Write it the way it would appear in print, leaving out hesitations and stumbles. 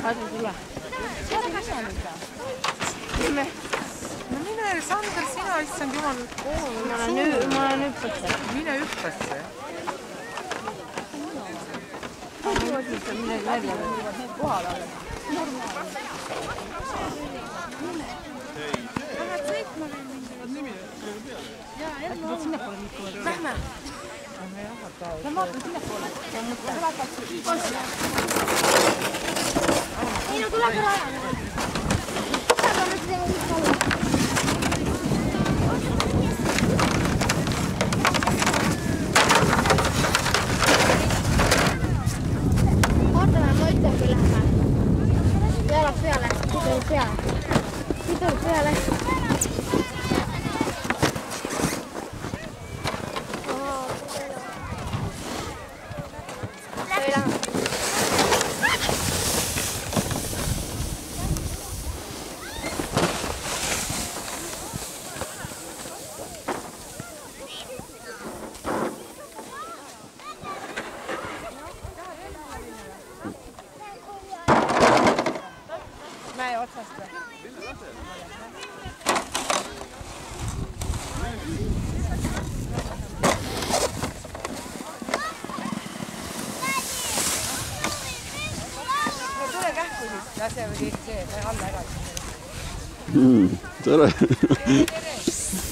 Aadu, tule. Saada kasa nüüd või? No mine, Sander, sina issand jumal. Ma olen hüppasse. Mine hüppasse. Midagi välja või? Kohal alles. Lähed sõitma või mingi? Äkki pead sinnapoole liikuma? Lähme. Ma vaatan sinnapoole. Ei no tule ka rajale. Ootame, ma ütlen, kui läheme. Jalad peale, sidurid peale. Sidurid peale. Mäe otsast või? Tule kähku siis. Lase või keegi see, alla ära. Tere! Tere!